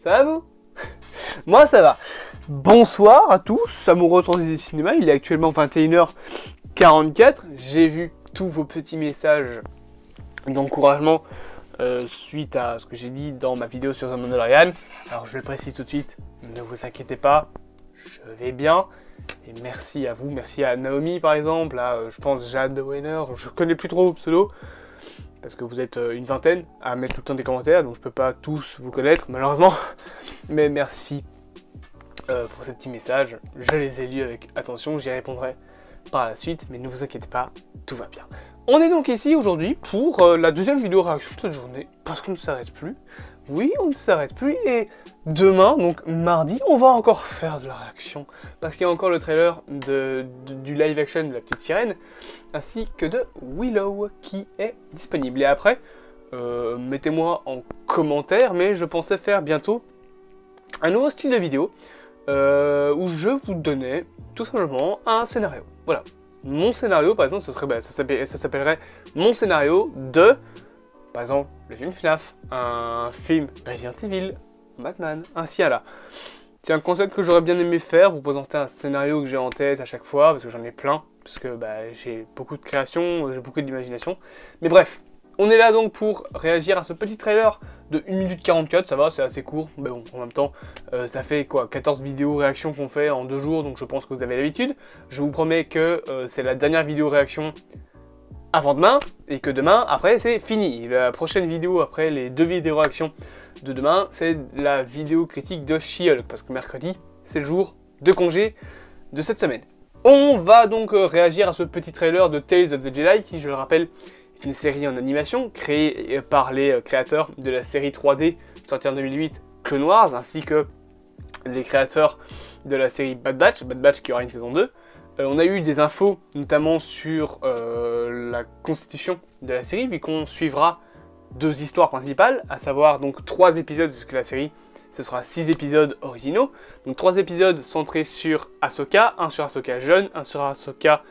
Ça va vous? Moi ça va. Bonsoir à tous, amoureux du cinéma, il est actuellement 21h44. J'ai vu tous vos petits messages d'encouragement suite à ce que j'ai dit dans ma vidéo sur The Mandalorian. Alors je le précise tout de suite, ne vous inquiétez pas, je vais bien. Et merci à vous, merci à Naomi par exemple, à je pense Jade Weiner, je connais plus trop vos pseudos. Parce que vous êtes une vingtaine à mettre tout le temps des commentaires, donc je peux pas tous vous connaître malheureusement. Mais merci pour ces petits messages, je les ai lus avec attention, j'y répondrai par la suite, mais ne vous inquiétez pas, tout va bien. On est donc ici aujourd'hui pour la deuxième vidéo réaction de cette journée, parce qu'on ne s'arrête plus. Oui, on ne s'arrête plus, et demain, donc mardi, on va encore faire de la réaction, parce qu'il y a encore le trailer du live action de La Petite Sirène, ainsi que de Willow, qui est disponible. Et après, mettez-moi en commentaire, mais je pensais faire bientôt un nouveau style de vidéo, où je vous donnais tout simplement un scénario. Voilà, mon scénario, par exemple, ça s'appellerait mon scénario de... Par exemple, le film FNAF, un film Resident Evil, Batman, ainsi à là. C'est un concept que j'aurais bien aimé faire, vous présenter un scénario que j'ai en tête à chaque fois, parce que j'en ai plein, parce que j'ai beaucoup de création, j'ai beaucoup d'imagination. Mais bref, on est là donc pour réagir à ce petit trailer de 1 minute 44, ça va, c'est assez court, mais bon, en même temps, ça fait quoi, 14 vidéos réaction qu'on fait en 2 jours, donc je pense que vous avez l'habitude. Je vous promets que c'est la dernière vidéo réaction avant demain, et que demain, après, c'est fini. La prochaine vidéo, après les 2 vidéos réactions de demain, c'est la vidéo critique de She-Hulk, parce que mercredi, c'est le jour de congé de cette semaine. On va donc réagir à ce petit trailer de Tales of the Jedi, qui, je le rappelle, est une série en animation, créée par les créateurs de la série 3D, sortie en 2008, Clone Wars, ainsi que les créateurs de la série Bad Batch qui aura une saison 2. On a eu des infos, notamment sur la constitution de la série, vu qu'on suivra 2 histoires principales, à savoir donc 3 épisodes, puisque la série, ce sera 6 épisodes originaux. Donc 3 épisodes centrés sur Ahsoka, un sur Ahsoka jeune, un sur Ahsoka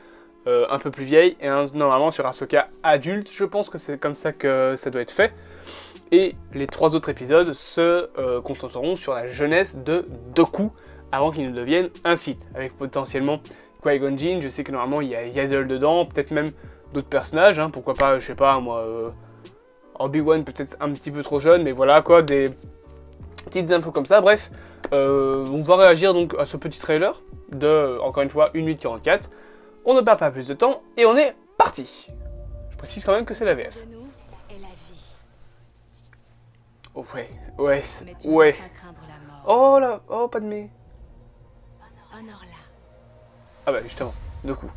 un peu plus vieille, et un normalement sur Ahsoka adulte. Je pense que c'est comme ça que ça doit être fait. Et les 3 autres épisodes se concentreront sur la jeunesse de Dooku, avant qu'il ne devienne un Sith, avec potentiellement Qui-Gon Jinn. Je sais que normalement il y a Yaddle dedans, peut-être même d'autres personnages, hein, pourquoi pas, je sais pas moi, Obi-Wan peut-être un petit peu trop jeune, mais voilà quoi, des petites infos comme ça. Bref, on va réagir donc à ce petit trailer de, encore une fois, 1 minute 44. On ne perd pas plus de temps, et on est parti. Je précise quand même que c'est la VF. Oh ouais, ouais. Oh là, oh pas de mais. Ah bah justement, 2 coups.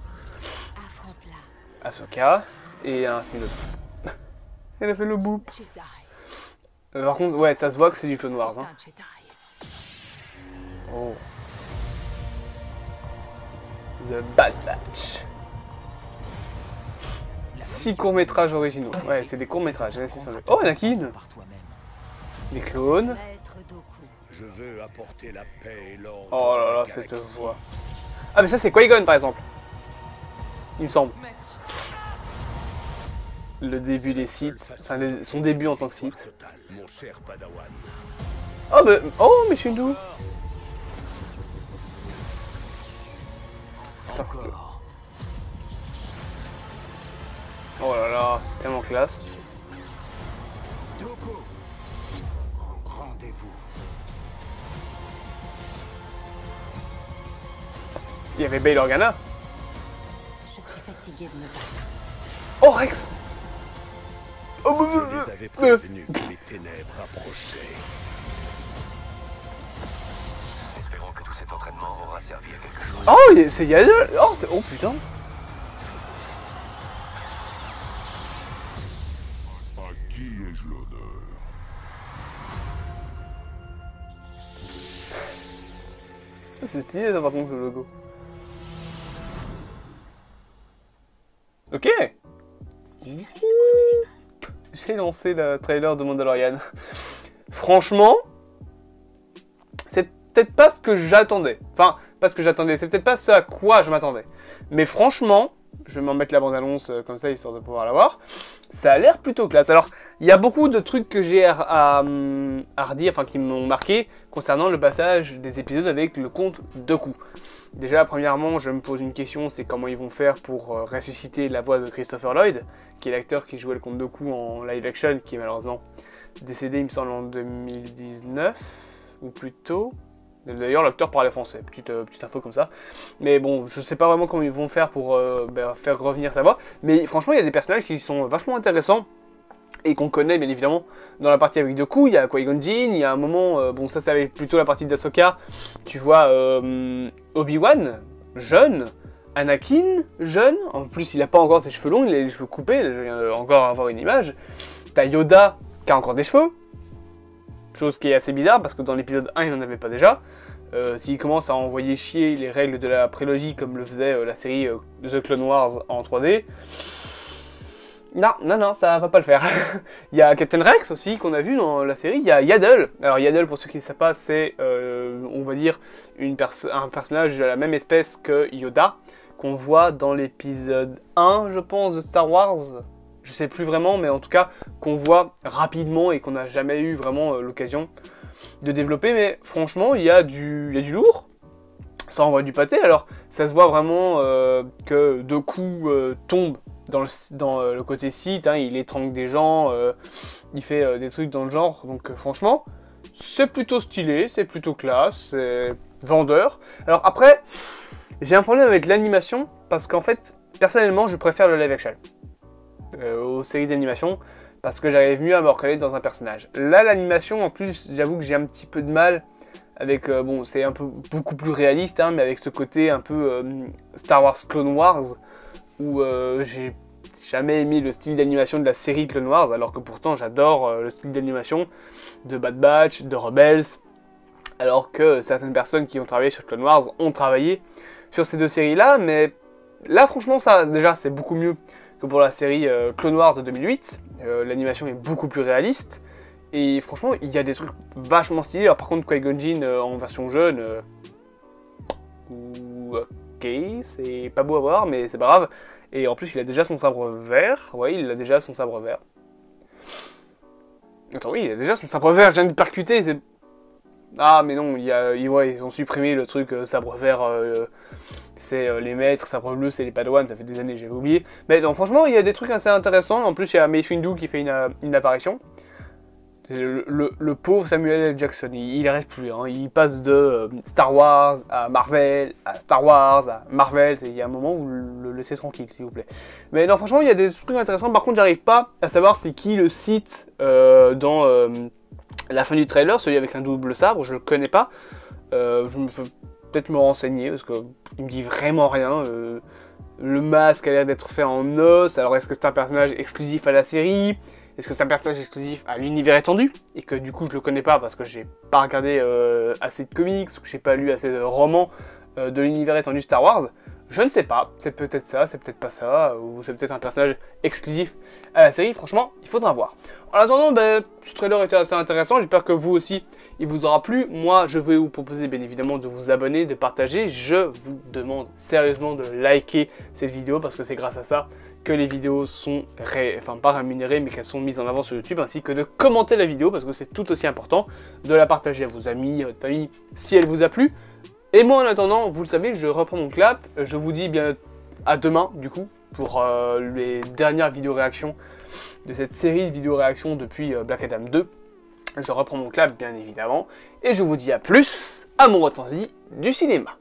Ahsoka et un Smilodon. Elle a fait le boop. Par contre, ouais, ça se voit que c'est du Clone Wars. Hein. Oh. The Bad Batch. 6 courts-métrages originaux. Ouais, c'est des courts-métrages. Oh, Anakin. Des clones. Oh là là, cette voix. Ah mais ça c'est Qui-Gon par exemple. Il me semble. Le début des Sith, enfin son début en tant que Sith. Oh mais, oh mais Shindu. Oh là là, c'est tellement classe. Il y avait Bail Organa. Je suis fatigué de me battre. Oh Rex. Oh Je les avais prévenus que les ténèbres approchaient. Espérons que tout cet entraînement aura servi à quelque chose. Oh, c'est Yaddle. Oh putain. À qui ai-je l'honneur? C'est stylé ça par contre le logo. Ok. J'ai lancé le trailer de Mandalorian. Franchement, c'est peut-être pas ce que j'attendais. Enfin, pas ce que j'attendais, c'est peut-être pas ce à quoi je m'attendais. Mais franchement, Je vais m'en mettre la bande-annonce comme ça, histoire de pouvoir la voir. Ça a l'air plutôt classe. Alors, il y a beaucoup de trucs que j'ai à redire, enfin qui m'ont marqué, concernant le passage des épisodes avec le comte Dooku. Déjà, premièrement, je me pose une question, c'est comment ils vont faire pour ressusciter la voix de Christopher Lloyd, qui est l'acteur qui jouait le comte Dooku en live action, qui est malheureusement décédé, il me semble, en 2019, ou plus tôt. D'ailleurs, l'acteur parlait français, petite info comme ça. Mais bon, je sais pas vraiment comment ils vont faire pour faire revenir sa voix. Mais franchement, il y a des personnages qui sont vachement intéressants et qu'on connaît bien évidemment dans la partie avec Dooku. Il y a Qui-Gon Jinn, il y a un moment, bon ça c'est plutôt la partie d'Ahsoka. Tu vois Obi-Wan, jeune, Anakin, jeune. En plus, il a pas encore ses cheveux longs, il a les cheveux coupés. Je viens encore avoir une image. T'as Yoda qui a encore des cheveux. Chose qui est assez bizarre parce que dans l'épisode 1 il n'en avait pas déjà. S'il commence à envoyer chier les règles de la prélogie comme le faisait la série The Clone Wars en 3D, non, ça va pas le faire. Il y a Captain Rex aussi qu'on a vu dans la série, il y a Yaddle. Alors Yaddle, pour ceux qui ne savent pas, c'est on va dire un personnage de la même espèce que Yoda qu'on voit dans l'épisode 1 je pense de Star Wars. Je sais plus vraiment, mais en tout cas, qu'on voit rapidement et qu'on n'a jamais eu vraiment l'occasion de développer. Mais franchement, il y a du lourd. Ça envoie du pâté. Alors, ça se voit vraiment que Dooku tombe dans le côté Sith. Hein, il étrangle des gens, il fait des trucs dans le genre. Donc, franchement, c'est plutôt stylé, c'est plutôt classe, c'est vendeur. Alors après, j'ai un problème avec l'animation parce qu'en fait, personnellement, je préfère le live action aux séries d'animation parce que j'arrive mieux à me reconnaître dans un personnage. Là, l'animation, en plus, j'avoue que j'ai un petit peu de mal avec, bon, c'est un peu beaucoup plus réaliste, hein, mais avec ce côté un peu Star Wars Clone Wars, où j'ai jamais aimé le style d'animation de la série Clone Wars, alors que pourtant j'adore le style d'animation de Bad Batch, de Rebels, alors que certaines personnes qui ont travaillé sur Clone Wars ont travaillé sur ces deux séries-là, mais là, franchement, ça, déjà, c'est beaucoup mieux que pour la série Clone Wars de 2008. L'animation est beaucoup plus réaliste. Et franchement, il y a des trucs vachement stylés. Alors par contre, Qui-Gon Jinn en version jeune... ok, c'est pas beau à voir, mais c'est pas grave. Et en plus, il a déjà son sabre vert. Ouais, il a déjà son sabre vert. Attends, oui, il a déjà son sabre vert. Je viens de percuter, c'est... Ah, mais non, ouais, ils ont supprimé le truc sabre vert... c'est les maîtres, sabre bleu, c'est les padawans, ça fait des années, j'avais oublié. Mais non, franchement, il y a des trucs assez intéressants. En plus, il y a Mace Windu qui fait une apparition. Le pauvre Samuel L. Jackson, il reste plus. Hein. Il passe de Star Wars à Marvel, à Star Wars, à Marvel. Il y a un moment où vous le laissez tranquille, s'il vous plaît. Mais non, franchement, il y a des trucs intéressants. Par contre, j'arrive pas à savoir c'est qui le Sith dans la fin du trailer, celui avec un double sabre, je le connais pas. Je me fais peut-être me renseigner parce qu'il me dit vraiment rien. Le masque a l'air d'être fait en os. Alors est-ce que c'est un personnage exclusif à la série? Est-ce que c'est un personnage exclusif à l'univers étendu? Et que du coup je le connais pas parce que j'ai pas regardé assez de comics ou que j'ai pas lu assez de romans de l'univers étendu Star Wars? Je ne sais pas, c'est peut-être ça, c'est peut-être pas ça, ou c'est peut-être un personnage exclusif à la série, franchement, il faudra voir. En attendant, ce trailer était assez intéressant, j'espère que vous aussi, il vous aura plu. Moi, je vais vous proposer bien évidemment de vous abonner, de partager. Je vous demande sérieusement de liker cette vidéo, parce que c'est grâce à ça que les vidéos sont, enfin pas rémunérées, mais qu'elles sont mises en avant sur YouTube, ainsi que de commenter la vidéo, parce que c'est tout aussi important, de la partager à vos amis, à votre famille, si elle vous a plu. Et moi en attendant, vous le savez, je reprends mon clap, je vous dis bien à demain du coup, pour les dernières vidéos réactions de cette série de vidéos réactions depuis Black Adam 2. Je reprends mon clap bien évidemment, et je vous dis à plus, à mon ressenti du cinéma.